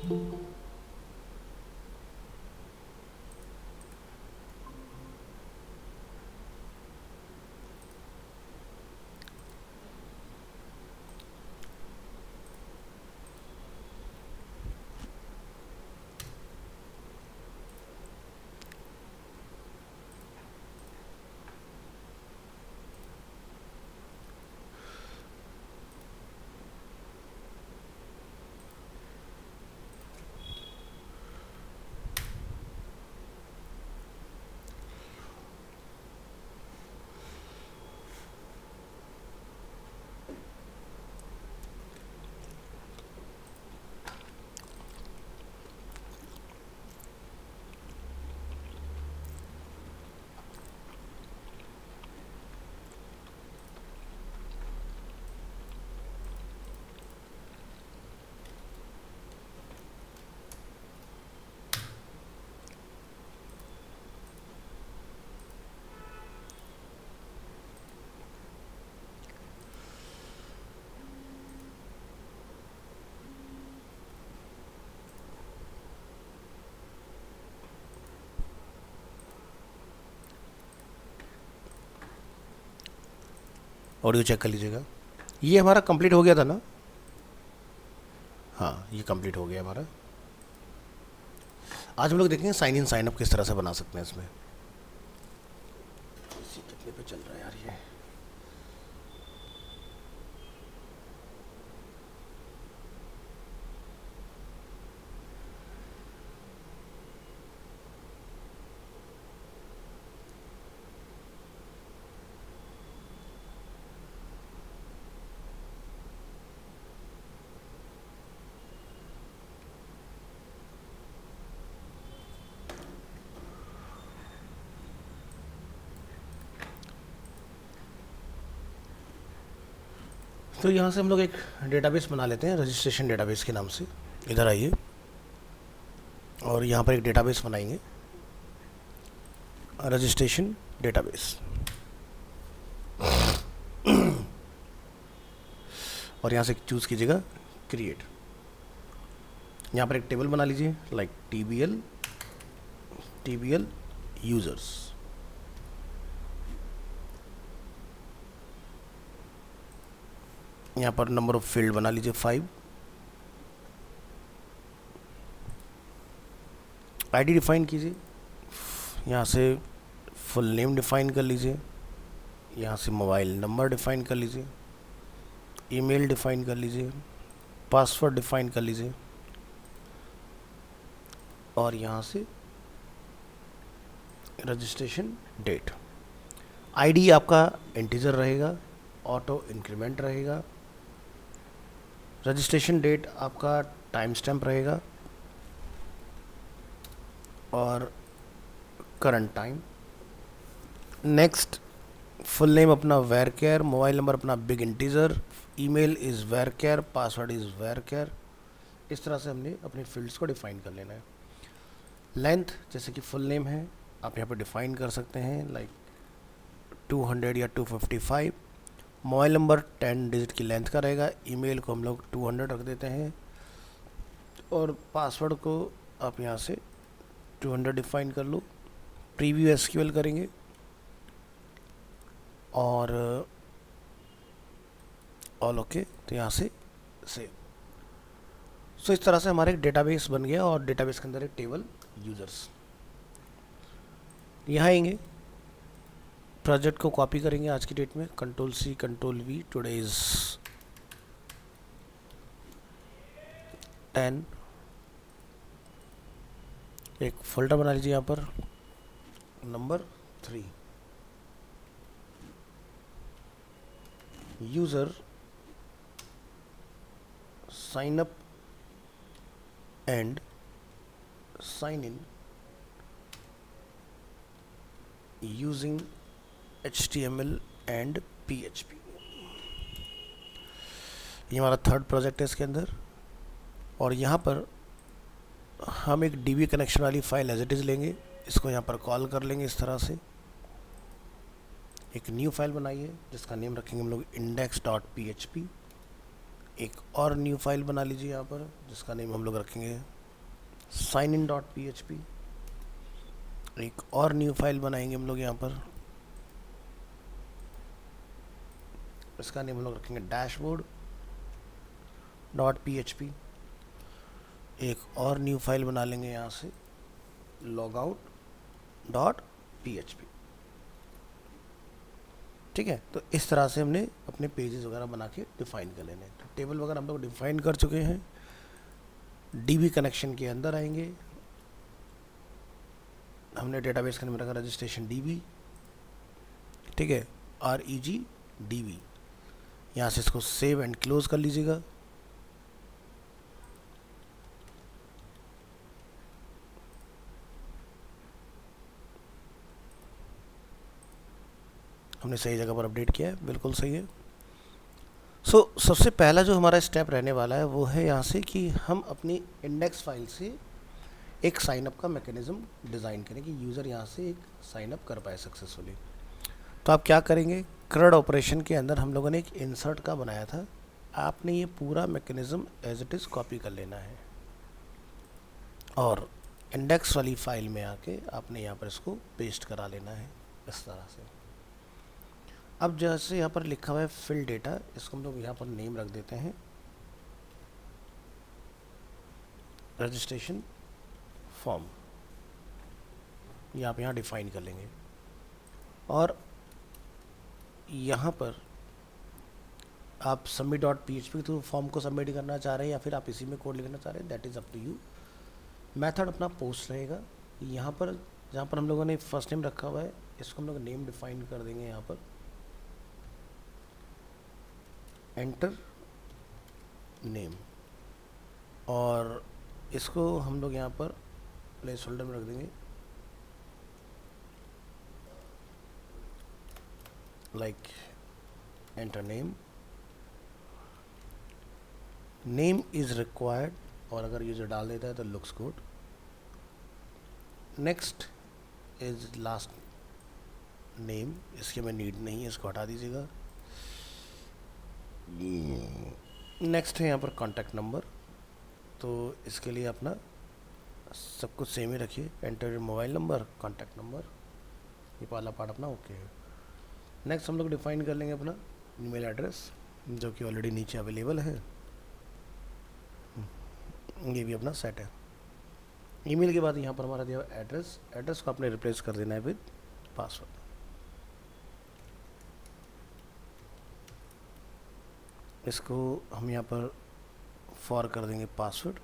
Audio check कर लीजिएगा। ये हमारा कंप्लीट हो गया था ना? हाँ, ये कंप्लीट हो गया हमारा। आज हम लोग देखेंगे साइन इन साइन अप किस तरह से बना सकते हैं इसमें। कितने पे चल रहा है यार ये? तो यहाँ से हम लोग एक डेटाबेस बना लेते हैं रजिस्ट्रेशन डेटाबेस के नाम से। इधर आइए और यहाँ पर एक डेटाबेस बनाएंगे, रजिस्ट्रेशन डेटाबेस। और यहाँ से चूज़ कीजिएगा क्रिएट। यहाँ पर एक टेबल बना लीजिए लाइक TBL यूज़र्स। यहाँ पर नंबर ऑफ फील्ड बना लीजिए 5। आईडी डिफाइन कीजिए, यहाँ से फुल नेम डिफाइन कर लीजिए, यहाँ से मोबाइल नंबर डिफाइन कर लीजिए, ईमेल डिफाइन कर लीजिए, पासवर्ड डिफाइन कर लीजिए और यहाँ से रजिस्ट्रेशन डेट। आईडी आपका इंटीजर रहेगा, ऑटो इंक्रीमेंट रहेगा। रजिस्ट्रेशन डेट आपका टाइम स्टैम्प रहेगा और current time. Next, full name अपना varchar, मोबाइल नंबर अपना big integer, email is varchar, password is varchar। इस तरह से हमने अपने फील्ड्स को डिफ़ाइन कर लेना है। लेंथ जैसे कि फुल नेम है आप यहाँ पर डिफ़ाइन कर सकते हैं लाइक 200 या 255। मोबाइल नंबर 10 डिजिट की लेंथ का रहेगा। ईमेल को हम लोग 200 रख देते हैं और पासवर्ड को आप यहाँ से 200 डिफाइन कर लो। प्रीव्यू एसक्यूएल करेंगे और ऑल ओके, तो यहाँ से सेव। सो इस तरह से हमारा एक डेटाबेस बन गया और डेटाबेस के अंदर एक टेबल यूज़र्स। यहाँ आएंगे, प्रोजेक्ट को कॉपी करेंगे आज की डेट में, Ctrl+C Ctrl+V। Today is 10। एक फोल्डर बना लीजिए यहाँ पर, number 3, user sign up and sign in using HTML and PHP। ये हमारा थर्ड प्रोजेक्ट है इसके अंदर। और यहाँ पर हम एक DB कनेक्शन वाली फाइल एज इट इज़ लेंगे, इसको यहाँ पर कॉल कर लेंगे इस तरह से। एक न्यू फाइल बनाइए जिसका नेम रखेंगे हम लोग index.php। एक और न्यू फाइल बना लीजिए यहाँ पर जिसका नेम हम लोग रखेंगे साइन इन डॉट PHP, एक और न्यू फाइल बनाएंगे हम लोग यहाँ पर, इसका नेम हम लोग रखेंगे डैशबोर्ड डॉट PHP। एक और न्यू फाइल बना लेंगे यहाँ से लॉगआउट डॉट PHP। ठीक है, तो इस तरह से हमने अपने पेजेस वगैरह बना के डिफाइन कर लेने। तो टेबल वगैरह हम लोग डिफाइन कर चुके हैं। DB कनेक्शन के अंदर आएंगे, हमने डेटाबेस का नाम रखा रजिस्ट्रेशन DB। ठीक है, REG DB। यहाँ से इसको सेव एंड क्लोज कर लीजिएगा। हमने सही जगह पर अपडेट किया है, बिल्कुल सही है। सबसे पहला जो हमारा स्टेप रहने वाला है वो है यहाँ से कि हम अपनी इंडेक्स फाइल से एक साइनअप का मैकेनिज्म डिज़ाइन करें कि यूज़र यहाँ से एक साइनअप कर पाए सक्सेसफुली। तो आप क्या करेंगे, CRUD ऑपरेशन के अंदर हम लोगों ने एक इंसर्ट का बनाया था, आपने ये पूरा mechanism as it is copy कर लेना है और इंडेक्स वाली फाइल में आके आपने यहाँ पर इसको पेस्ट करा लेना है इस तरह से। अब जैसे यहाँ पर लिखा हुआ है फिल डेटा, इसको हम लोग यहाँ पर नेम रख देते हैं रजिस्ट्रेशन फॉर्म, ये आप यहाँ डिफाइन कर लेंगे। और यहाँ पर आप सबमिट डॉट PHP के थ्रू फॉर्म को सबमिट करना चाह रहे हैं या फिर आप इसी में कोड लिखना चाह रहे हैं, that is up to you. Method अपना पोस्ट रहेगा। यहाँ पर जहाँ पर हम लोगों ने फर्स्ट नेम रखा हुआ है, इसको हम लोग नेम डिफाइन कर देंगे यहाँ पर एंटर नेम, और इसको हम लोग यहाँ पर प्लेस होल्डर में रख देंगे like enter name, name is required, और अगर यूजर डाल देता है तो looks good. Next is last name, इसके में नीड नहीं है, इसको हटा दीजिएगा। नेक्स्ट है यहाँ पर कॉन्टैक्ट नंबर, तो इसके लिए अपना सब कुछ सेम ही रखिए, enter mobile number, contact number, ये वाला पार्ट अपना ओके है। नेक्स्ट हम लोग डिफाइन कर लेंगे अपना ईमेल एड्रेस, जो कि ऑलरेडी नीचे अवेलेबल है, ये भी अपना सेट है। ईमेल के बाद यहाँ पर हमारा दिया एड्रेस, एड्रेस को आपने रिप्लेस कर देना है विद पासवर्ड। इसको हम यहाँ पर फॉर कर देंगे password,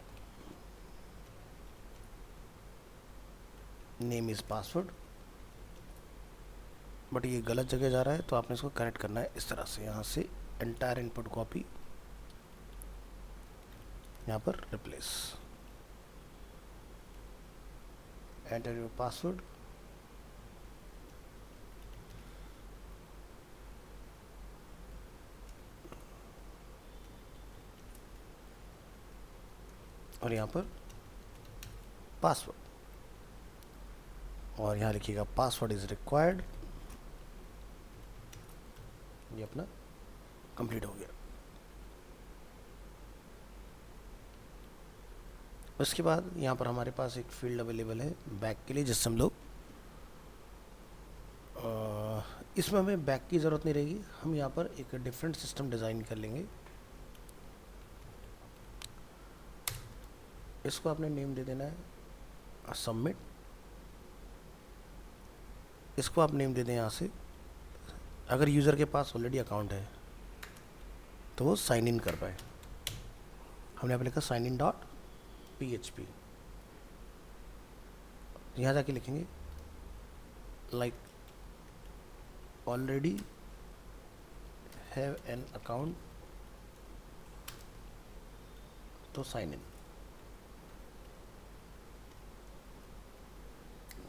name is password, but ये गलत जगह जा रहा है तो आपने इसको करेक्ट करना है इस तरह से। यहाँ से एंटायर इनपुट कॉपी, यहाँ पर रिप्लेस, एंटर योर पासवर्ड, और यहाँ पर पासवर्ड, और यहाँ लिखिएगा पासवर्ड इज रिक्वायर्ड। ये अपना कंप्लीट हो गया। उसके बाद यहाँ पर हमारे पास एक फील्ड अवेलेबल है बैक के लिए, जिससे हम लोग इसमें हमें बैक की ज़रूरत नहीं रहेगी, हम यहाँ पर एक डिफरेंट सिस्टम डिज़ाइन कर लेंगे। इसको आपने नेम दे देना है सबमिट, इसको आप नेम दे दें यहाँ से, अगर यूज़र के पास ऑलरेडी अकाउंट है तो वो साइन इन कर पाए। हमने यहाँ पर लिखा साइन इन डॉट PHP, यहाँ जाके लिखेंगे like already have an account तो साइन इन।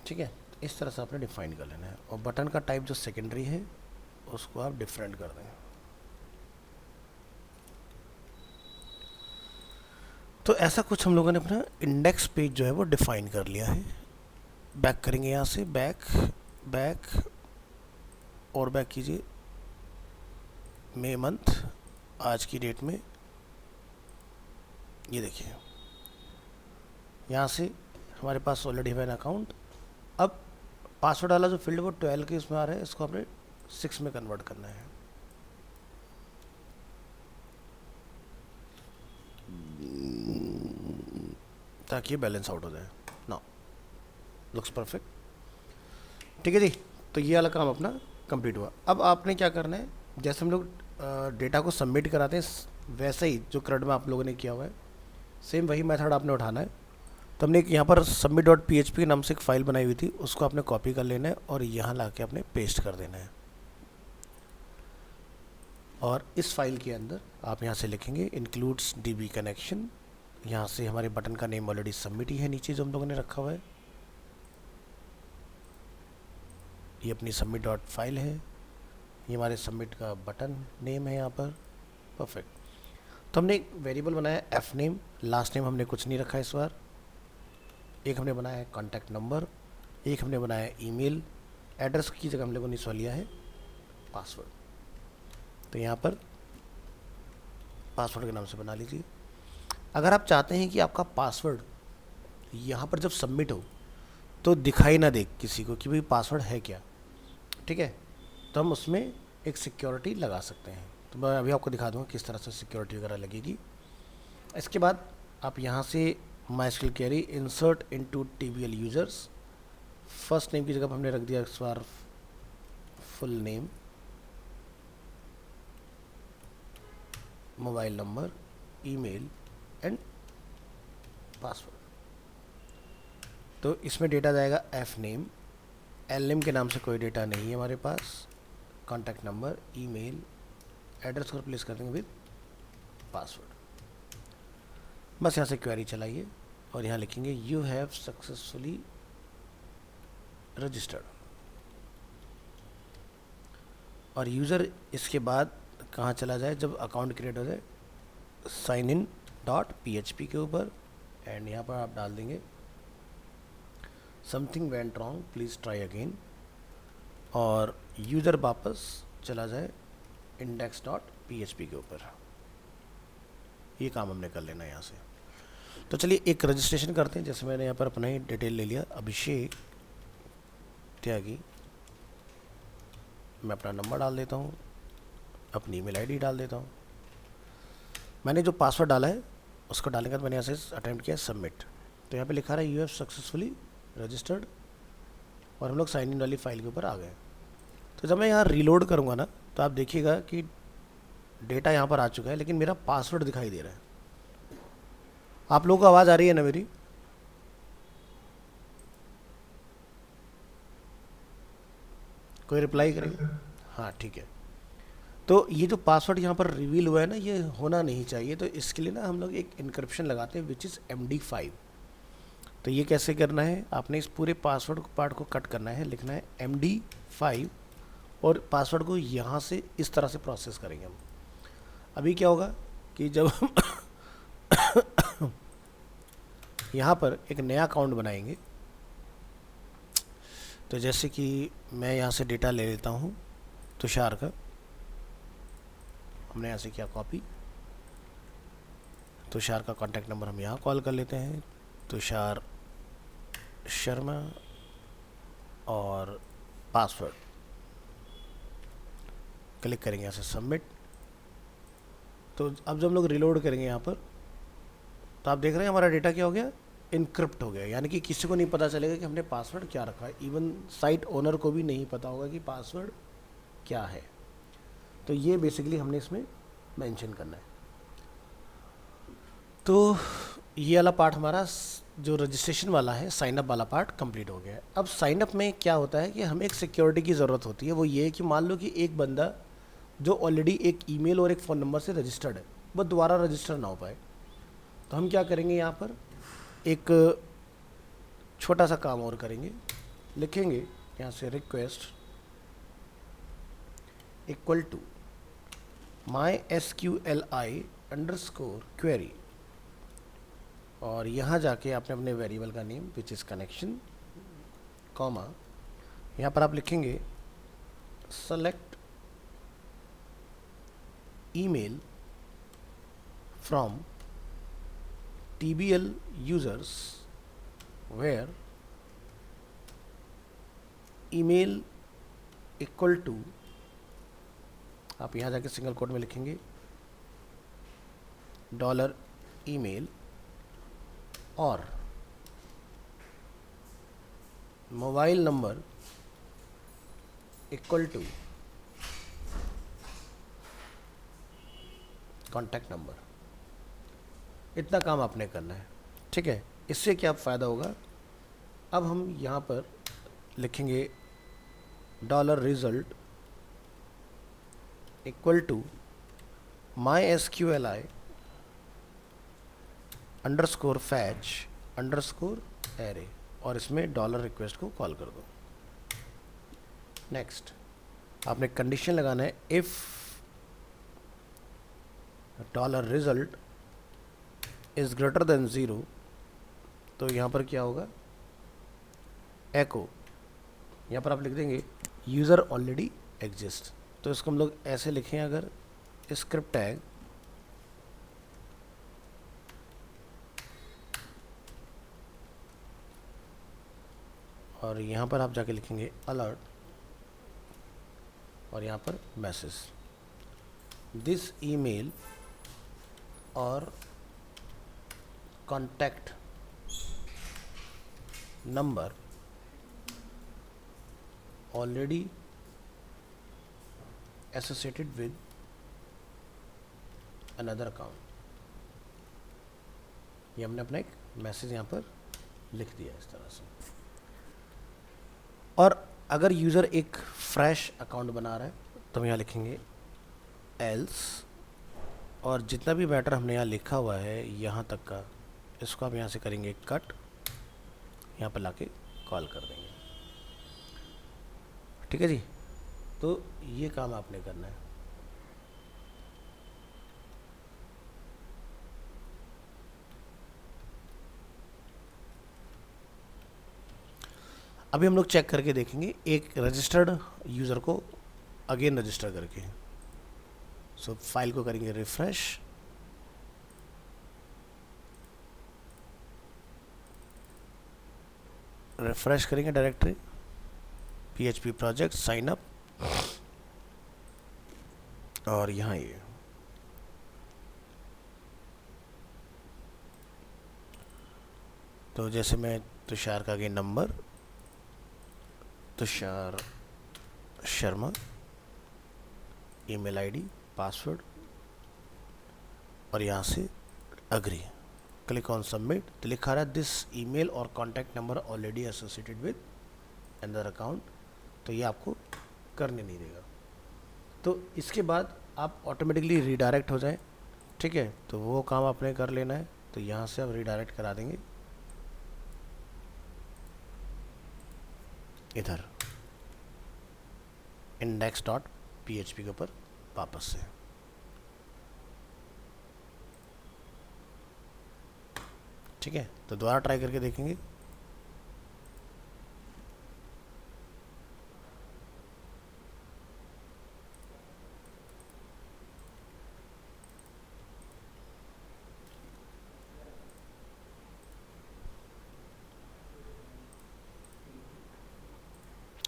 ठीक है, इस तरह से आपने डिफाइन कर लेना है, और बटन का टाइप जो सेकेंडरी है उसको आप डिफरेंट कर दें। तो ऐसा कुछ हम लोगों ने अपना इंडेक्स पेज जो है वो डिफाइन कर लिया है। बैक करेंगे यहाँ से, बैक बैक और बैक कीजिए मई मंथ, आज की डेट में ये देखिए यहाँ से हमारे पास ऑलरेडी है एन अकाउंट। अब पासवर्ड वाला जो फील्ड वो 12 के इसमें आ रहा है, इसको हमने 6 में कन्वर्ट करना है। ताकि ये बैलेंस आउट हो जाए। Now looks perfect. ठीक है जी, तो ये वाला काम अपना कंप्लीट हुआ। अब आपने क्या करना है, जैसे हम लोग डेटा को सबमिट कराते हैं वैसे ही जो CRUD में आप लोगों ने किया हुआ है सेम वही मेथड आपने उठाना है। तो हमने यहाँ पर submit.php नाम से एक फ़ाइल बनाई हुई थी, उसको आपने कॉपी कर लेना है और यहाँ ला के आपने पेस्ट कर देना है। और इस फाइल के अंदर आप यहाँ से लिखेंगे इंक्लूड्स DB कनेक्शन। यहाँ से हमारे बटन का नेम ऑलरेडी सबमिट ही है नीचे जो हम लोगों ने रखा हुआ है। ये अपनी सबमिट डॉट फाइल है, ये हमारे सबमिट का बटन नेम है यहाँ पर। परफेक्ट। तो हमने एक वेरिएबल बनाया एफ नेम, लास्ट नेम हमने कुछ नहीं रखा इस बार। एक हमने बनाया है कॉन्टैक्ट नंबर, एक हमने बनाया है ईमेल, एड्रेस की जगह हम लोगों ने इसको लिया है पासवर्ड। तो यहाँ पर पासवर्ड के नाम से बना लीजिए। अगर आप चाहते हैं कि आपका पासवर्ड यहाँ पर जब सबमिट हो तो दिखाई ना दे किसी को कि भाई पासवर्ड है क्या, ठीक है, तो हम उसमें एक सिक्योरिटी लगा सकते हैं। तो मैं अभी आपको दिखा दूँगा किस तरह से सिक्योरिटी वगैरह लगेगी। इसके बाद आप यहाँ से MySQL query insert into TBL users, first name की जगह पर हमने रख दिया इस बार full name, mobile number, email and password. तो इसमें डेटा जाएगा एफ नेम, एल नेम के नाम से कोई डेटा नहीं है हमारे पास, कॉन्टैक्ट नंबर, ईमेल, एड्रेस को रिप्लेस कर देंगे विद पासवर्ड। बस यहाँ से क्वेरी चलाइए और यहाँ लिखेंगे यू हैव सक्सेसफुली रजिस्टर्ड। और यूज़र इसके बाद कहाँ चला जाए, जब अकाउंट क्रिएट हो जाए साइन इन डॉट PHP के ऊपर, एंड यहाँ पर आप डाल देंगे something went wrong please try again, और यूज़र वापस चला जाए index.php के ऊपर। ये काम हमने कर लेना है यहाँ से। तो चलिए एक रजिस्ट्रेशन करते हैं। जैसे मैंने यहाँ पर अपना ही डिटेल ले लिया, अभिषेक त्यागी, मैं अपना नंबर डाल देता हूँ, अपनी ईमेल आईडी डाल देता हूँ। मैंने जो पासवर्ड डाला है उसको डालने के बाद मैंने यहाँ से अटेम्प्ट किया सबमिट। तो यहाँ पे लिखा रहा है यू हैव सक्सेसफुली रजिस्टर्ड, और हम लोग साइन इन वाली फाइल के ऊपर आ गए। तो जब मैं यहाँ रीलोड करूँगा ना, तो आप देखिएगा कि डेटा यहाँ पर आ चुका है, लेकिन मेरा पासवर्ड दिखाई दे रहा है। आप लोगों को आवाज़ आ रही है ना मेरी? कोई रिप्लाई करेंगे? हाँ ठीक है। तो ये जो पासवर्ड यहाँ पर रिवील हुआ है ना, ये होना नहीं चाहिए। तो इसके लिए ना हम लोग एक इनक्रिप्शन लगाते हैं विच इज़ MD5। तो ये कैसे करना है, आपने इस पूरे पासवर्ड पार्ट को कट करना है, लिखना है MD5, और पासवर्ड को यहाँ से इस तरह से प्रोसेस करेंगे हम। अभी क्या होगा कि जब हम यहाँ पर एक नया अकाउंट बनाएंगे, तो जैसे कि मैं यहाँ से डेटा ले लेता हूँ तुषार का, हमने यहाँ से किया कॉपी, तुषार का कॉन्टैक्ट नंबर हम यहाँ कॉल कर लेते हैं, तुषार शर्मा, और पासवर्ड क्लिक करेंगे यहाँ से सबमिट। तो अब जब हम लोग रिलोड करेंगे यहाँ पर, तो आप देख रहे हैं हमारा डेटा क्या हो गया, इनक्रिप्ट हो गया। यानी कि किसी को नहीं पता चलेगा कि हमने पासवर्ड क्या रखा है, इवन साइट ओनर को भी नहीं पता होगा कि पासवर्ड क्या है। तो ये बेसिकली हमने इसमें मेंशन करना है। तो ये वाला पार्ट हमारा जो रजिस्ट्रेशन वाला है, साइनअप वाला पार्ट कंप्लीट हो गया है। अब साइनअप में क्या होता है कि हमें एक सिक्योरिटी की ज़रूरत होती है। वो ये है कि मान लो कि एक बंदा जो ऑलरेडी एक ईमेल और एक फ़ोन नंबर से रजिस्टर्ड है, वो दोबारा रजिस्टर ना हो पाए। तो हम क्या करेंगे, यहाँ पर एक छोटा सा काम और करेंगे, लिखेंगे यहाँ से request equal to MySQLi underscore query, और यहाँ जाके आपने अपने वेरिएबल का name which is connection, comma, यहाँ पर आप लिखेंगे select email from TBL users where email equal to, आप यहाँ जाके सिंगल कोट में लिखेंगे डॉलर ईमेल और mobile number equal to contact number. इतना काम आपने करना है, ठीक है। इससे क्या फ़ायदा होगा, अब हम यहाँ पर लिखेंगे dollar result equal to MySQLi underscore fetch underscore array, और इसमें डॉलर रिक्वेस्ट को कॉल कर दो। नेक्स्ट आपने कंडीशन लगाना है, if dollar result is greater than 0, तो यहाँ पर क्या होगा, एको, यहाँ पर आप लिख देंगे यूज़र ऑलरेडी एग्जिस्ट। तो इसको हम लोग ऐसे लिखें, अगर स्क्रिप्ट टैग और यहाँ पर आप जाके लिखेंगे अलर्ट और यहाँ पर मैसेज, दिस ईमेल और contact number already associated with another account. ये हमने अपना एक मैसेज यहाँ पर लिख दिया इस तरह से। और अगर यूज़र एक फ्रेश अकाउंट बना रहा है तो हम यहाँ लिखेंगे एल्स, और जितना भी मैटर हमने यहाँ लिखा हुआ है यहाँ तक का, इसको हम यहाँ से करेंगे कट, यहाँ पर लाके कॉल कर देंगे, ठीक है जी। तो ये काम आपने करना है। अभी हम लोग चेक करके देखेंगे एक रजिस्टर्ड यूज़र को अगेन रजिस्टर करके। सो फाइल को करेंगे रिफ्रेश, रिफ्रेश करेंगे directory PHP project sign up, और यहाँ ये तो जैसे मैं तुषार का again number Tushar Sharma, email ID, password, और यहाँ से अग्री, क्लिक ऑन सबमिट। तो लिखा रहा है दिस ईमेल और contact number already associated with another account, तो ये आपको करने नहीं देगा। तो इसके बाद आप ऑटोमेटिकली रीडायरेक्ट हो जाएं, ठीक है। तो वो काम आपने कर लेना है। तो यहाँ से आप रीडायरेक्ट करा देंगे इधर index.php के ऊपर वापस से। ठीक है, तो दोबारा ट्राई करके देखेंगे।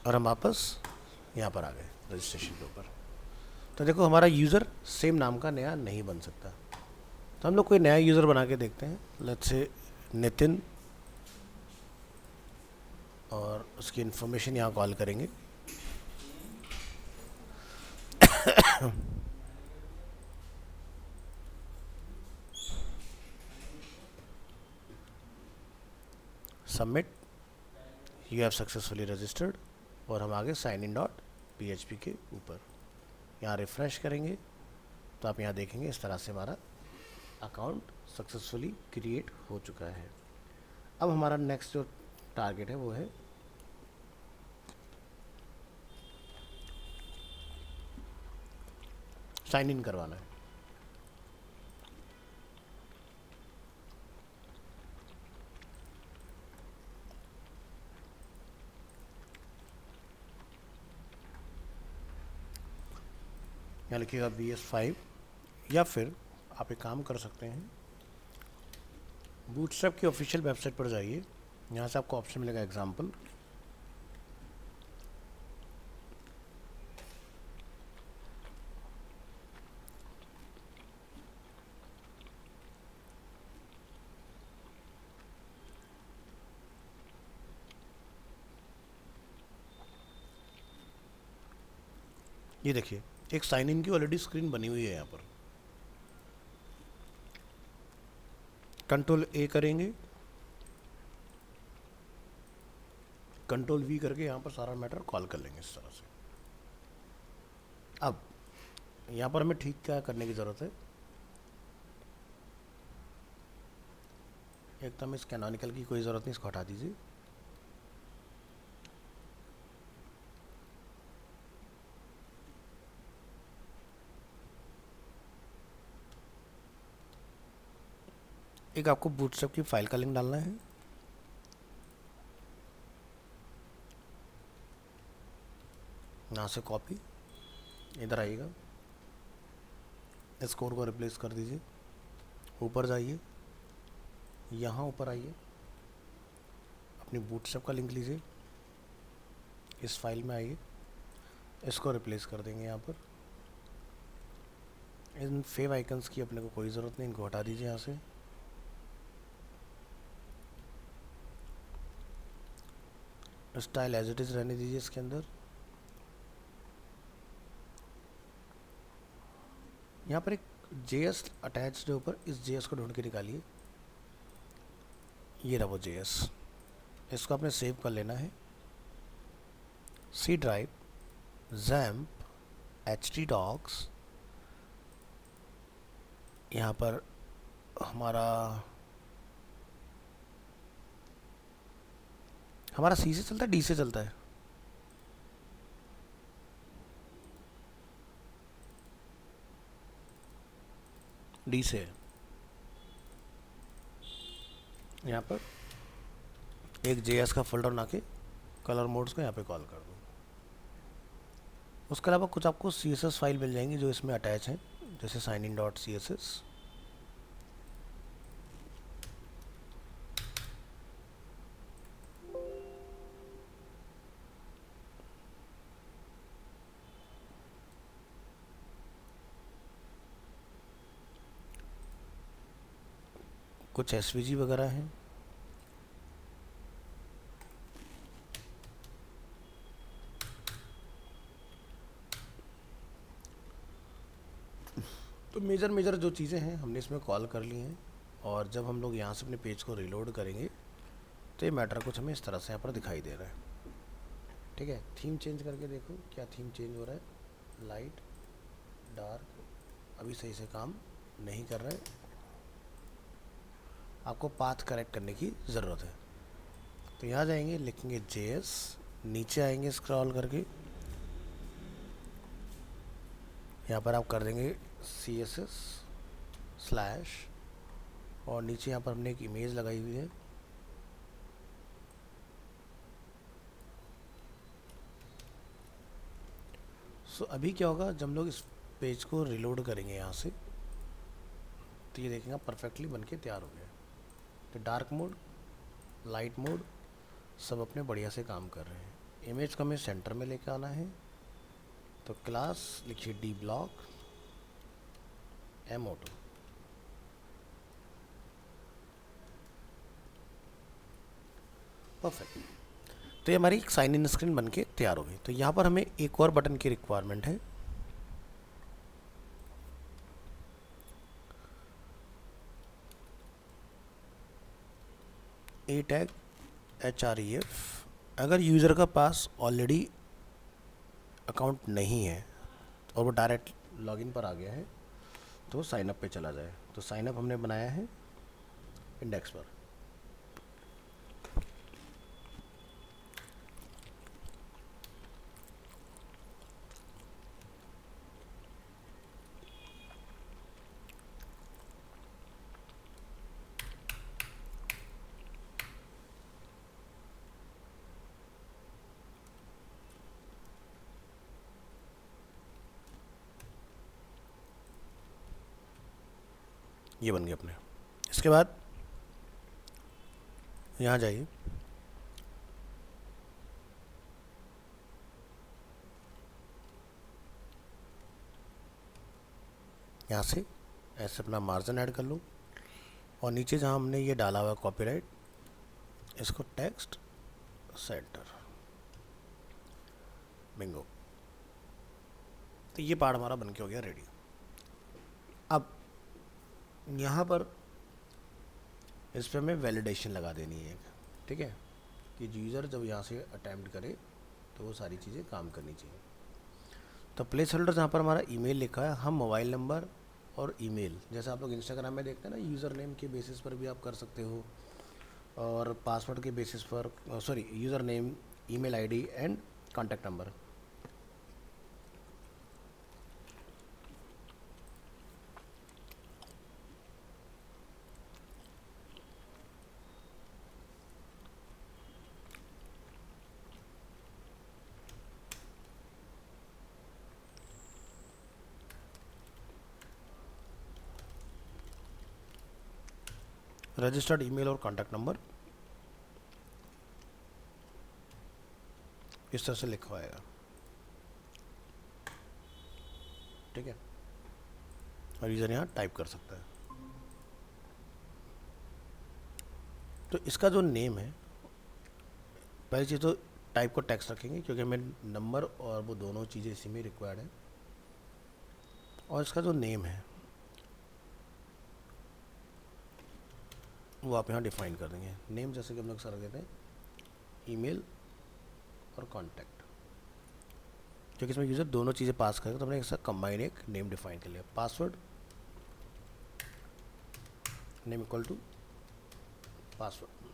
और हम वापस यहाँ पर आ गए रजिस्ट्रेशन के ऊपर। तो देखो हमारा यूज़र सेम नाम का नया नहीं बन सकता। तो हम लोग कोई नया यूज़र बना के देखते हैं। लेट्स से नितिन, और उसकी इन्फॉर्मेशन यहाँ कॉल करेंगे। Submit, you have successfully registered, और हम आगे साइन इन डॉट PHP के ऊपर यहाँ रिफ्रेश करेंगे। तो आप यहाँ देखेंगे इस तरह से हमारा अकाउंट सक्सेसफुली क्रिएट हो चुका है। अब हमारा नेक्स्ट जो टारगेट है वो है साइन इन करवाना है। यहाँ लिखिएगा BS5, या फिर आप एक काम कर सकते हैं, बूटस्ट्रैप की ऑफिशियल वेबसाइट पर जाइए यहाँ से आपको ऑप्शन मिलेगा एग्जाम्पल, ये देखिए एक साइन इन की ऑलरेडी स्क्रीन बनी हुई है यहाँ पर। कंट्रोल ए करेंगे, कंट्रोल वी करके यहाँ पर सारा मैटर कॉल कर लेंगे इस तरह से। अब यहाँ पर हमें ठीक क्या करने की ज़रूरत है, एकदम इस कैनोनिकल की कोई ज़रूरत नहीं, इसको हटा दीजिए। एक आपको बूटस्ट्रैप की फाइल का लिंक डालना है, यहाँ से कॉपी, इधर आइएगा, इस कोड को रिप्लेस कर दीजिए, ऊपर जाइए, यहाँ ऊपर आइए, अपनी बूटस्ट्रैप का लिंक लीजिए, इस फाइल में आइए, इसको रिप्लेस कर देंगे यहाँ पर। इन फेव आइकन्स की अपने को कोई ज़रूरत नहीं, इनको हटा दीजिए यहाँ से। स्टाइल एज इट इज़ रहने दीजिए इसके अंदर। यहाँ पर एक JS अटैच्ड है ऊपर, इस JS को ढूंढ के निकालिए, ये रहा वो JS। इसको आपने सेव कर लेना है, C ड्राइव, XAMPP, htdocs, यहाँ पर हमारा C से चलता है, D से चलता है? D से है। यहाँ पर एक JS का फोल्डर बना के कलर मोड्स को यहाँ पे कॉल कर दो। उसके अलावा कुछ आपको CSS फाइल मिल जाएंगी जो इसमें अटैच हैं, जैसे signin.css। कुछ SVG वगैरह हैं। तो मेजर जो चीज़ें हैं हमने इसमें कॉल कर ली हैं, और जब हम लोग यहाँ से अपने पेज को रिलोड करेंगे तो ये मैटर कुछ हमें इस तरह से यहाँ पर दिखाई दे रहा है। ठीक है, थीम चेंज करके देखो क्या थीम चेंज हो रहा है, लाइट, डार्क, अभी सही से काम नहीं कर रहा है, आपको पाथ करेक्ट करने की ज़रूरत है। तो यहाँ जाएंगे, लिखेंगे JS, नीचे आएंगे स्क्रॉल करके, यहाँ पर आप कर देंगे CSS स्लैश, और नीचे यहाँ पर हमने एक इमेज लगाई हुई है, सो अभी क्या होगा जब हम लोग इस पेज को रिलोड करेंगे यहाँ से, तो ये देखेंगे परफेक्टली बन के तैयार हो गया। तो डार्क मोड, लाइट मोड सब अपने बढ़िया से काम कर रहे हैं। इमेज को हमें सेंटर में लेके आना है, तो क्लास लिखिए D ब्लॉक M-auto, परफेक्ट। तो ये हमारी साइन इन स्क्रीन बन के तैयार हो गई। तो यहाँ पर हमें एक और बटन की रिक्वायरमेंट है, A टैग href। अगर यूज़र का पास ऑलरेडी अकाउंट नहीं है और वो डायरेक्ट लॉगिन पर आ गया है तो साइन अप पे चला जाए। तो साइन अप हमने बनाया है इंडेक्स पर। ये बन गया अपने। इसके बाद यहाँ जाइए, यहाँ से ऐसे अपना मार्जिन ऐड कर लो और नीचे जहाँ हमने ये डाला हुआ कॉपीराइट, इसको टेक्स्ट सेंटर, बिंगो। तो ये पार्ट हमारा बन के हो गया रेडी। अब यहाँ पर इस पर हमें वैलिडेशन लगा देनी है एक, ठीक है, कि यूज़र जब यहाँ से अटैम्प्ट करे तो वो सारी चीज़ें काम करनी चाहिए। तो प्लेस होल्डर जहाँ पर हमारा ईमेल लिखा है, हम मोबाइल नंबर और ईमेल, जैसे आप लोग इंस्टाग्राम में देखते हैं ना, यूज़र नेम के बेसिस पर भी आप कर सकते हो और पासवर्ड के बेसिस पर, sorry, user name, email ID and contact number. Registered email और कॉन्टैक्ट नंबर इस तरह से लिखवाएगा, ठीक है, और यूज़र यहाँ टाइप कर सकता है। तो इसका जो नेम है, पहली चीज़ तो टाइप को टेक्स्ट रखेंगे क्योंकि हमें नंबर और वो दोनों चीज़ें इसी में रिक्वायर्ड है। और इसका जो नेम है वो आप यहाँ डिफाइन कर देंगे। नेम जैसे कि हम लोग सर देते हैं ईमेल और कॉन्टैक्ट, क्योंकि इसमें यूज़र दोनों चीज़ें पास करेगा तो हमने एक साथ कंबाइन एक नेम डिफाइन कर लिया। Password name equal to password,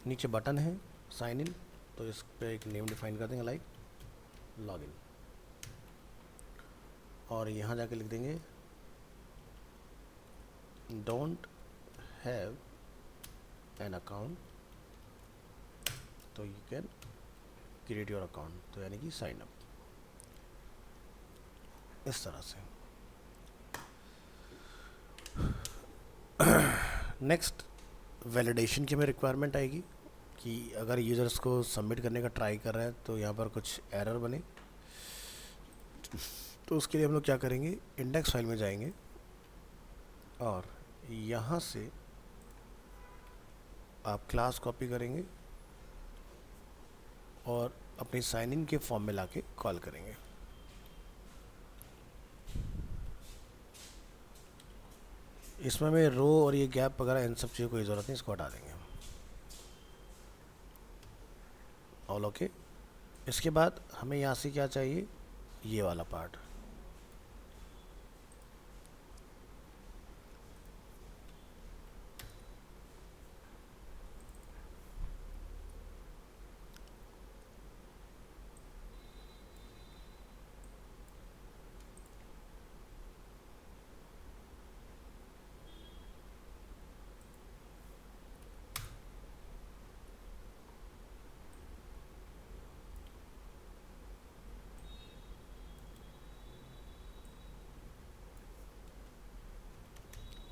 नीचे बटन है साइन इन, तो इस पर एक नेम डिफाइन कर देंगे लाइक लॉगिन, और यहाँ जाके लिख देंगे डोंट हैव एन अकाउंट, तो you can create your account, तो यानी कि साइन अप, इस तरह से। नेक्स्ट वैलिडेशन की हमें रिक्वायरमेंट आएगी कि अगर यूज़र्स को सबमिट करने का ट्राई कर रहा है तो यहाँ पर कुछ एरर बने, तो उसके लिए हम लोग क्या करेंगे, इंडेक्स फाइल में जाएंगे और यहाँ से आप क्लास कॉपी करेंगे और अपनी साइन इन के फॉर्म में लाके कॉल करेंगे। इसमें हमें रो और ये गैप वगैरह इन सब चीज़ों की ज़रूरत नहीं, इसको हटा देंगे हम। All okay. इसके बाद हमें यहाँ से क्या चाहिए, ये वाला part,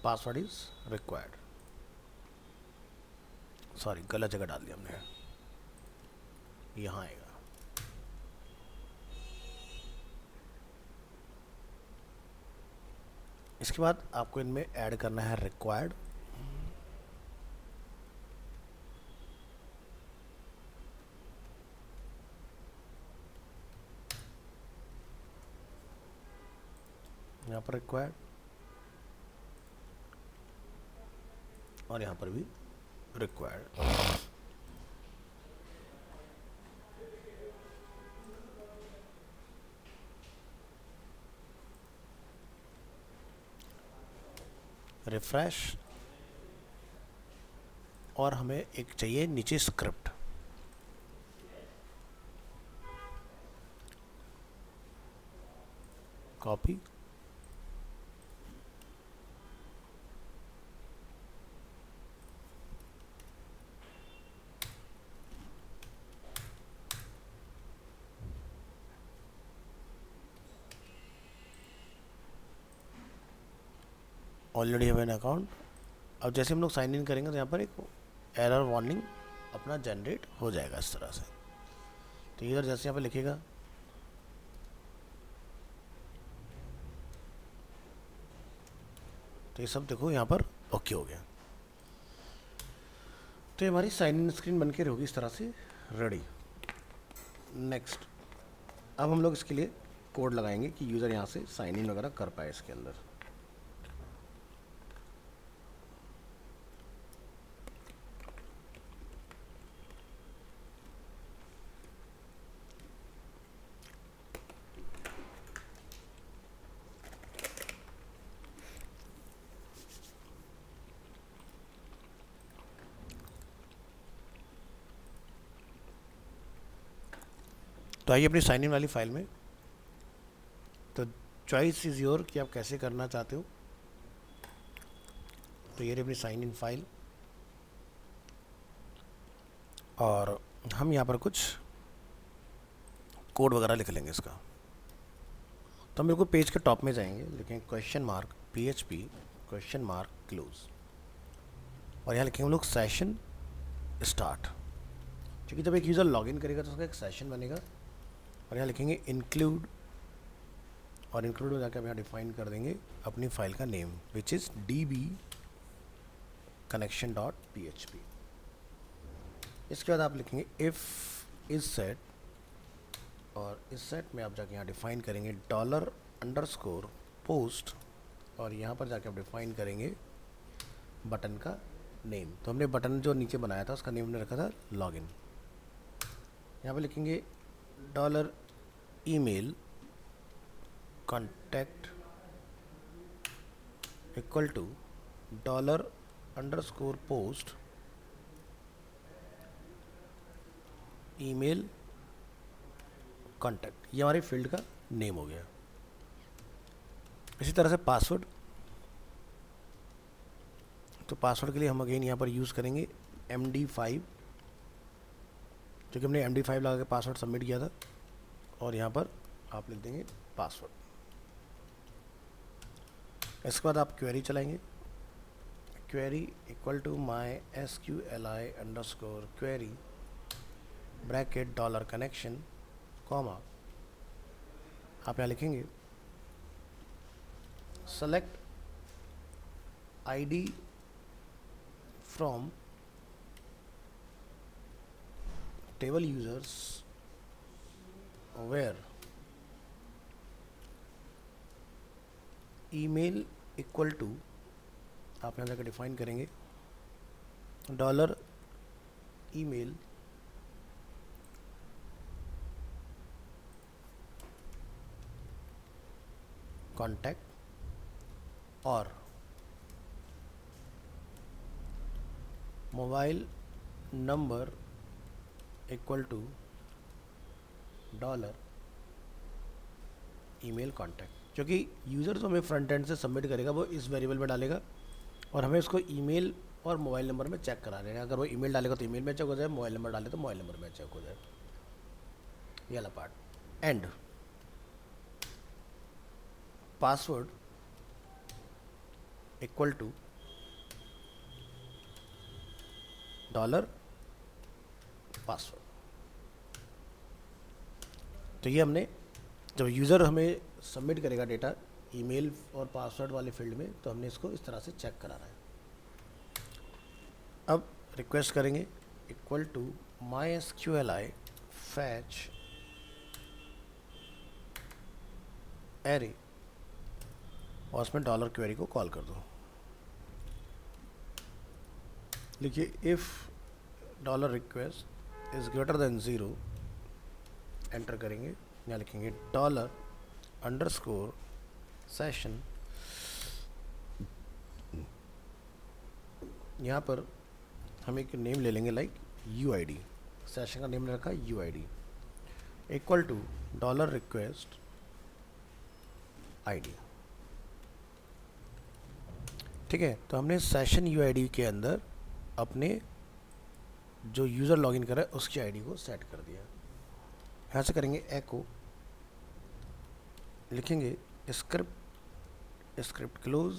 password is required, sorry गलत जगह डाल दिया हमने, यहाँ आएगा। इसके बाद आपको इनमें ऐड करना है रिक्वायर्ड, यहाँ पर रिक्वायर्ड और यहाँ पर भी रिक्वायर्ड। रिफ्रेश, और हमें एक चाहिए नीचे script, copy, already have an account, अब जैसे हम लोग साइन इन करेंगे तो यहाँ पर एक एरर वार्निंग अपना जनरेट हो जाएगा इस तरह से। तो यूज़र जैसे यहाँ पर लिखेगा तो ये सब देखो यहाँ पर ओके हो गया। तो ये हमारी साइन इन स्क्रीन बन के होगी इस तरह से रेडी। नेक्स्ट, अब हम लोग इसके लिए कोड लगाएंगे कि यूज़र यहाँ से साइन इन वगैरह कर पाए इसके अंदर। तो आइए अपनी साइन इन वाली फाइल में। तो चॉइस इज़ योर कि आप कैसे करना चाहते हो। तो ये रही अपनी साइन इन फाइल और हम यहाँ पर कुछ कोड वगैरह लिख लेंगे इसका। तो हम बिल्कुल पेज के टॉप में जाएंगे, लिखेंगे question mark PHP question mark close और यहाँ लिखेंगे हम लोग सेशन स्टार्ट, क्योंकि जब एक यूज़र लॉगिन करेगा तो उसका एक सेशन बनेगा। और यहाँ लिखेंगे इंक्लूड और इंक्लूड में जाकर हम यहाँ डिफाइन कर देंगे अपनी फाइल का name which is db connection.php। इसके बाद आप लिखेंगे इफ़ इज सेट और इस सेट में आप जाके यहाँ डिफाइन करेंगे $_पोस्ट और यहाँ पर जाके आप डिफाइन करेंगे बटन का नेम। तो हमने बटन जो नीचे बनाया था उसका नेम हमने रखा था लॉगिन। यहाँ पर लिखेंगे $email contact equal to $_post email contact. ये हमारे फील्ड का नेम हो गया। इसी तरह से पासवर्ड, तो पासवर्ड के लिए हम अगेन यहाँ पर यूज़ करेंगे MD5, क्योंकि हमने MD5 लगा के पासवर्ड सबमिट किया था। और यहाँ पर आप लिख देंगे पासवर्ड। इसके बाद आप क्वेरी चलाएंगे, query equal to MySQLi_query bracket $connection comma, आप यहाँ लिखेंगे select ID from table users where email equal to, आप यहाँ जाकर डिफाइन करेंगे $email कॉन्टैक्ट और mobile number equal to $email contact. क्योंकि यूज़र जो हमें फ्रंट एंड से सबमिट करेगा वो इस वेरिएबल में डालेगा और हमें उसको ईमेल और मोबाइल नंबर में चेक करा देना। अगर वो ईमेल डालेगा तो ईमेल में चेक हो जाए, मोबाइल नंबर डाले तो मोबाइल नंबर में चेक हो जाए। ये वाला part. And password equal to $password. तो ये हमने, जब यूज़र हमें सबमिट करेगा डेटा ईमेल और पासवर्ड वाले फील्ड में, तो हमने इसको इस तरह से चेक कराना है। अब रिक्वेस्ट करेंगे equal to MySQLi fetch array और उसमें $query को कॉल कर दो। लिखिए if $request is greater than 0, enter करेंगे, यहाँ लिखेंगे $_session। यहाँ पर हम एक नेम ले लेंगे लाइक UID, सेशन का नेम रखा UID equal to $request ID। ठीक है, तो हमने सेशन UID के अंदर अपने जो यूज़र लॉगिन कर रहा है उसकी आईडी को सेट कर दिया। यहाँ से करेंगे एको, लिखेंगे स्क्रिप्ट क्लोज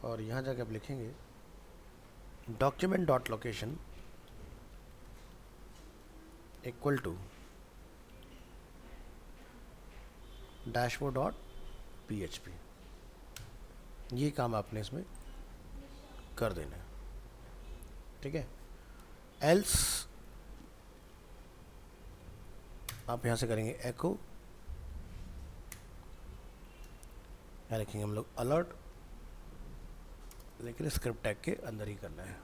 और यहाँ जाके आप लिखेंगे document dot location equal to dashboard dot PHP। ये काम आपने इसमें कर देना है, ठीक है। एल्स आप यहाँ से करेंगे एको, यहाँ लिखेंगे हम लोग अलर्ट, लेकिन स्क्रिप्ट टैग के अंदर ही करना है।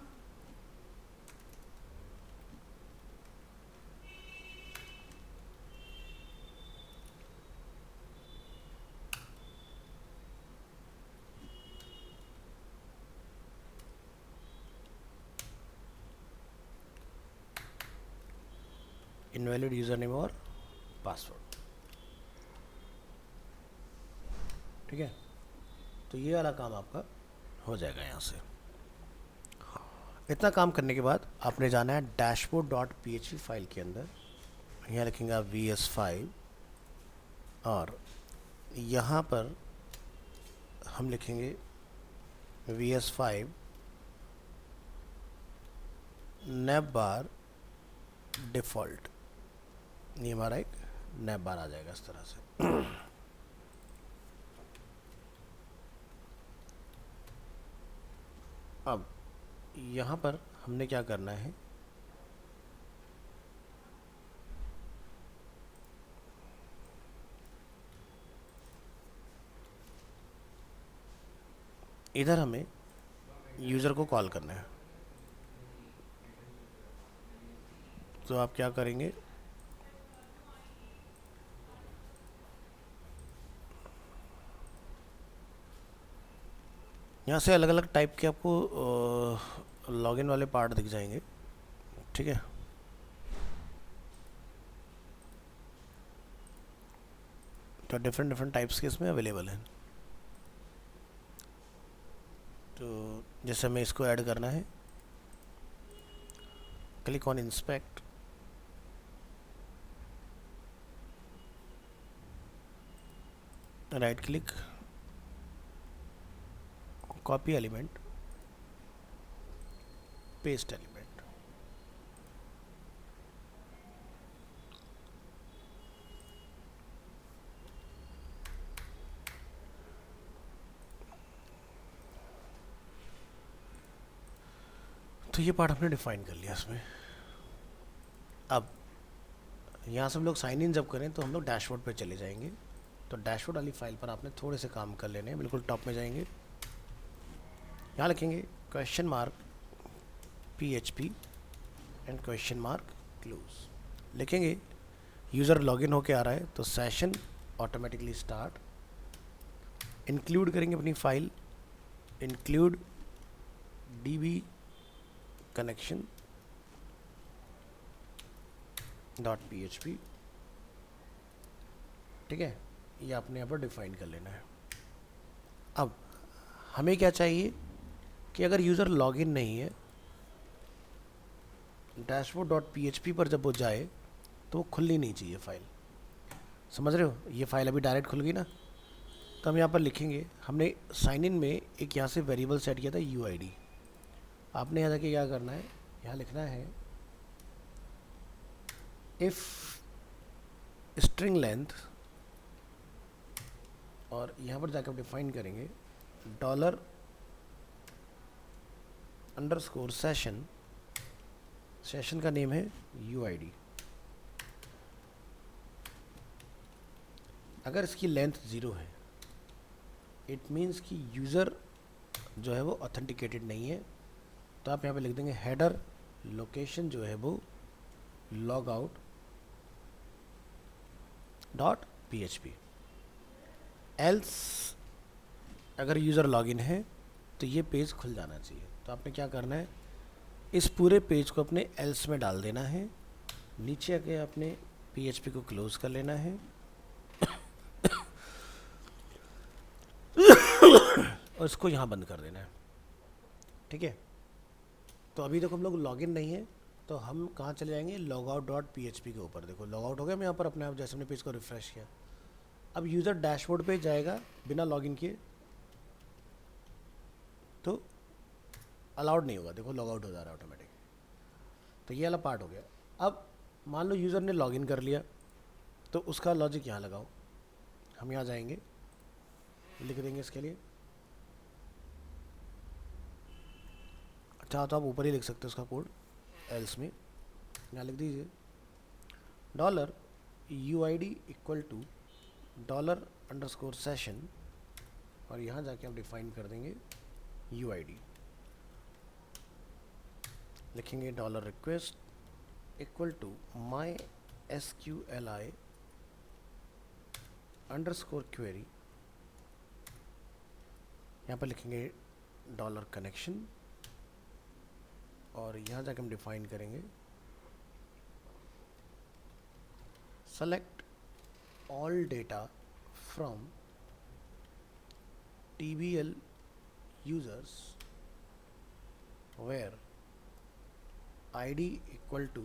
इनवैलिड यूजर नेम और पासवर्ड, ठीक है। तो ये वाला काम आपका हो जाएगा। यहाँ से इतना काम करने के बाद आपने जाना है डैशबोर्ड डॉट PHP फाइल के अंदर, यहाँ लिखेंगे आप VS5 और यहाँ पर हम लिखेंगे VS5 नैप बार डिफ़ॉल्ट। ये हमारा एक नैप बार आ जाएगा इस तरह से। अब यहाँ पर हमने क्या करना है, इधर हमें यूज़र को कॉल करना है। तो आप क्या करेंगे, यहाँ से अलग अलग टाइप के आपको लॉगिन वाले पार्ट दिख जाएंगे, ठीक है। तो डिफरेंट डिफरेंट टाइप्स के इसमें अवेलेबल हैं। तो जैसे हमें इसको ऐड करना है, click on inspect, right click, copy element, paste element. तो ये पार्ट हमने डिफाइन कर लिया इसमें। अब यहाँ से हम लोग साइन इन जब करें तो हम लोग डैशबोर्ड पे चले जाएंगे। तो डैशबोर्ड वाली फाइल पर आपने थोड़े से काम कर लेने हैं। बिल्कुल टॉप में जाएंगे, यहाँ लिखेंगे question mark PHP and question mark close. लिखेंगे यूज़र लॉगिन होके आ रहा है तो सेशन ऑटोमेटिकली स्टार्ट, इंक्लूड करेंगे अपनी file, include DB connection dot PHP, ठीक है। ये आपने यहाँ पर डिफाइन कर लेना है। अब हमें क्या चाहिए कि अगर यूज़र लॉगिन नहीं है, डैशबोर्ड डॉट PHP पर जब वो जाए तो वो खुलनी नहीं चाहिए फाइल। समझ रहे हो, ये फाइल अभी डायरेक्ट खुल गई ना। तो हम यहाँ पर लिखेंगे, हमने साइन इन में एक यहाँ से वेरिएबल सेट किया था UID। आपने यहाँ जाके क्या करना है, यहाँ लिखना है इफ़ स्ट्रिंग लेंथ, और यहाँ पर जाकर डिफाइन करेंगे $_सेशन, सेशन का नेम है UID। अगर इसकी लेंथ 0 है, इट मीन्स कि यूज़र जो है वो ऑथेंटिकेटेड नहीं है। तो आप यहाँ पे लिख देंगे हेडर लोकेशन जो है वो log out dot PHP। Else अगर यूज़र लॉगिन है तो ये पेज खुल जाना चाहिए। तो आपने क्या करना है, इस पूरे पेज को अपने एल्स में डाल देना है, नीचे आके आपने PHP को क्लोज कर लेना है और इसको यहाँ बंद कर देना है, ठीक है। तो अभी देखो हम लोग लॉगिन नहीं है, तो हम कहाँ चले जाएंगे, लॉग आउट डॉट PHP के ऊपर। देखो लॉग आउट हो गया हम यहाँ पर अपने आप, जैसे हमने पेज को रिफ्रेश किया। अब यूज़र डैशबोर्ड पे जाएगा बिना लॉगिन किए, तो अलाउड नहीं होगा, देखो लॉग आउट हो जा रहा है ऑटोमेटिक। तो ये वाला पार्ट हो गया। अब मान लो यूज़र ने लॉगिन कर लिया, तो उसका लॉजिक यहाँ लगाओ। हम यहाँ जाएंगे, लिख देंगे इसके लिए, अच्छा तो आप ऊपर ही लिख सकते हो उसका कोड, एल्स में यहाँ लिख दीजिए dollar UID equal to dollar underscore session, और यहाँ जाके आप डिफाइन कर देंगे UID, लिखेंगे dollar request equal to my SQLI underscore query, यहाँ पर लिखेंगे डॉलर कनेक्शन, और यहाँ जाके हम डिफाइन करेंगे select all data from TBL users where ID equal to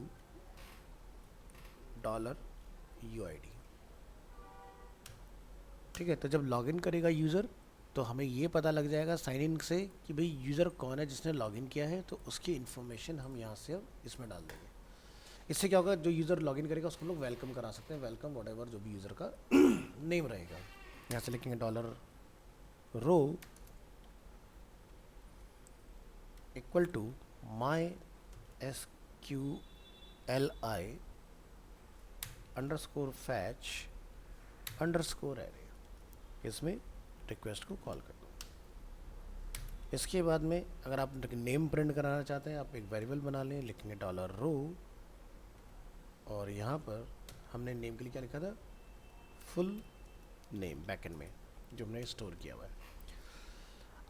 dollar UID। ठीक है, तो जब लॉगिन करेगा यूज़र तो हमें ये पता लग जाएगा साइन इन से कि भाई यूज़र कौन है जिसने लॉगिन किया है, तो उसकी इन्फॉर्मेशन हम यहाँ से अब इसमें डाल देंगे। इससे क्या होगा, जो यूज़र लॉगिन करेगा उसको हम लोग वेलकम करा सकते हैं, वेलकम वॉट जो भी यूज़र का नेम रहेगा। यहाँ से लिखेंगे dollar row equal to my SQLI underscore fetch underscore array, इसमें रिक्वेस्ट को कॉल कर दो। इसके बाद में अगर आप नेम प्रिंट कराना चाहते हैं, आप एक वेरिएबल बना लें, लिखेंगे डॉलर रो, और यहाँ पर हमने नेम के लिए क्या लिखा था, फुल नेम बैकएंड में जो हमने स्टोर किया हुआ है।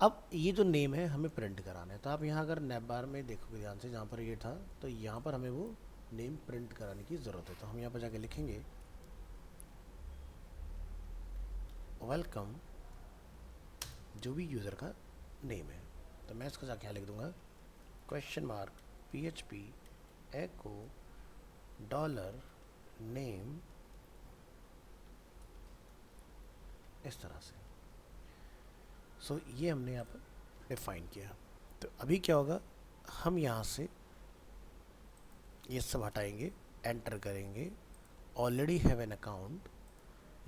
अब ये जो नेम है हमें प्रिंट कराना है, तो आप यहाँ अगर नैप बार में देखोगे ध्यान से, जहाँ पर ये था, तो यहाँ पर हमें वो नेम प्रिंट कराने की ज़रूरत है। तो हम यहाँ पर जाके लिखेंगे वेलकम जो भी यूज़र का नेम है, तो मैं इसको जाके यहाँ लिख दूँगा क्वेश्चन मार्क PHP एको डॉलर नेम, इस तरह से। सो ये हमने यहाँ पर डिफाइन किया। तो अभी क्या होगा, हम यहाँ से ये सब हटाएंगे, एंटर करेंगे ऑलरेडी हैव एन अकाउंट,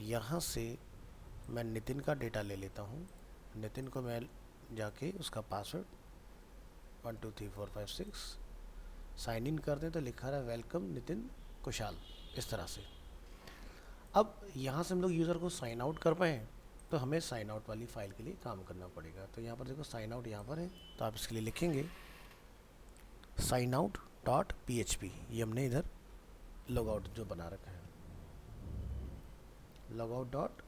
यहाँ से मैं नितिन का डेटा ले लेता हूँ, नितिन को मैं जाके उसका पासवर्ड 1 2 3 4 5 6 साइन इन कर दें, तो लिखा रहा है वेलकम नितिन कुशाल, इस तरह से। अब यहाँ से हम लोग यूज़र को साइन आउट कर पाएँ, तो हमें साइन आउट वाली फ़ाइल के लिए काम करना पड़ेगा। तो यहाँ पर देखो साइन आउट यहाँ पर है, तो आप इसके लिए लिखेंगे साइन आउट डॉट PHP, ये हमने इधर लॉग आउट जो बना रखा है, लॉग आउट डॉट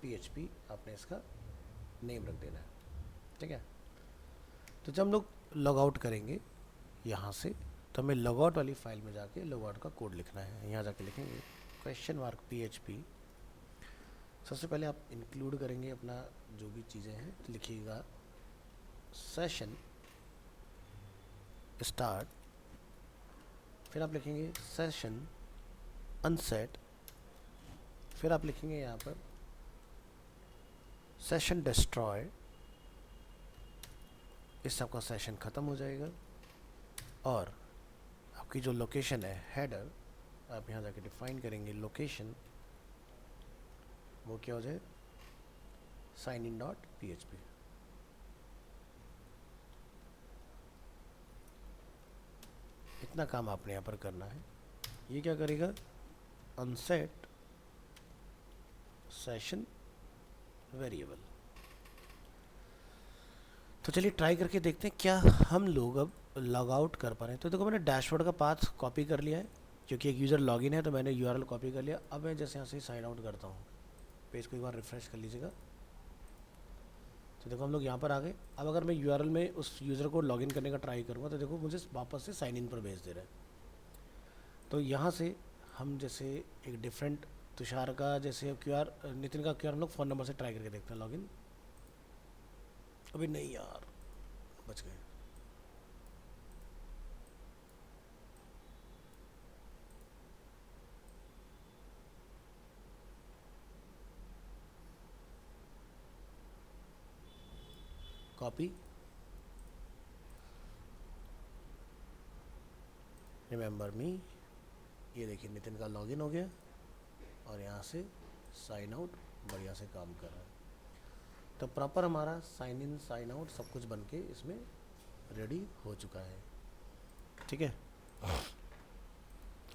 PHP आपने इसका नेम रख देना है। ठीक है, तो जब हम लोग लॉग आउट करेंगे यहाँ से, तो हमें लॉग आउट वाली फ़ाइल में जाके लॉग आउट का कोड लिखना है। यहाँ जाके लिखेंगे क्वेश्चन मार्क PHP, सबसे पहले आप इंक्लूड करेंगे अपना जो भी चीज़ें हैं, तो लिखिएगा सेशन स्टार्ट, फिर आप लिखेंगे सेशन अनसेट, फिर आप लिखेंगे यहाँ पर सेशन डिस्ट्रॉय, इससे आपका सेशन ख़त्म हो जाएगा। और आपकी जो लोकेशन है हेडर, आप यहाँ जाके डिफाइन करेंगे लोकेशन, वो क्या हो जाए साइन इन डॉट PHP। इतना काम आपने यहाँ पर करना है। ये क्या करेगा, अनसेट सेशन वेरिएबल। तो चलिए ट्राई करके देखते हैं क्या हम लोग अब लॉग आउट कर पा रहे हैं। तो देखो मैंने डैशबोर्ड का पाथ कॉपी कर लिया है, क्योंकि एक यूज़र लॉगिन है तो मैंने URL कॉपी कर लिया। अब मैं जैसे यहाँ से साइन आउट करता हूँ, पेज को एक बार रिफ्रेश कर लीजिएगा, तो देखो हम लोग यहाँ पर आ गए। अब अगर मैं URL में उस यूज़र को लॉगिन करने का ट्राई करूँगा, तो देखो मुझे वापस से साइन इन पर भेज दे रहा है। तो यहाँ से हम जैसे एक डिफरेंट तुषार का जैसे QR, नितिन का QR हम लोग फ़ोन नंबर से ट्राई करके देखते हैं लॉगिन। अभी नहीं यार, बच गए। कॉपी रिमेंबर मी, ये देखिए नितिन का लॉगिन हो गया और यहाँ से साइन आउट बढ़िया से काम कर रहा है। तो प्रॉपर हमारा साइन इन साइन आउट सब कुछ बन के इसमें रेडी हो चुका है। ठीक है,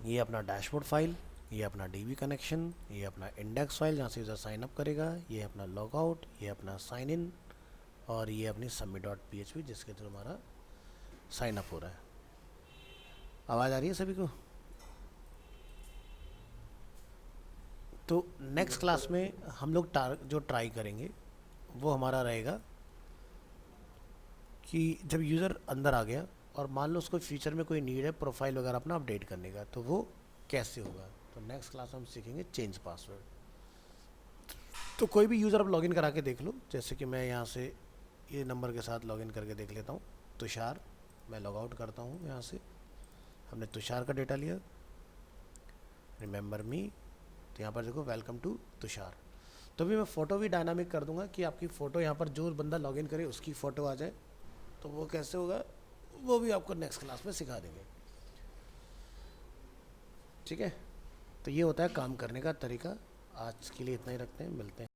ये अपना डैशबोर्ड फाइल, ये अपना डीबी कनेक्शन, ये अपना इंडेक्स फाइल जहाँ से यूज़र साइन अप करेगा, ये अपना लॉग आउट, ये अपना साइन इन और ये अपनी सबमिट डॉट PHP जिसके थ्रू हमारा साइन अप हो रहा है। आवाज़ आ रही है सभी को? तो नेक्स्ट क्लास में हम लोग जो ट्राई करेंगे वो हमारा रहेगा कि जब यूज़र अंदर आ गया और मान लो उसको फ्यूचर में कोई नीड है प्रोफाइल वगैरह अपना अपडेट करने का, तो वो कैसे होगा। तो नेक्स्ट क्लास में हम सीखेंगे चेंज पासवर्ड। तो कोई भी यूज़र आप लॉगिन करा के देख लो, जैसे कि मैं यहाँ से ये नंबर के साथ लॉगिन करके देख लेता हूँ, तुषार। मैं लॉग आउट करता हूँ यहाँ से, हमने तुषार का डेटा लिया, रिमेंबर मी, तो यहाँ पर देखो वेलकम टू तुषार। तो भी मैं फ़ोटो भी डायनामिक कर दूंगा कि आपकी फ़ोटो यहाँ पर जो बंदा लॉगिन करे उसकी फ़ोटो आ जाए। तो वो कैसे होगा वो भी आपको नेक्स्ट क्लास में सिखा देंगे। ठीक है, तो ये होता है काम करने का तरीका। आज के लिए इतना ही रखते हैं, मिलते हैं।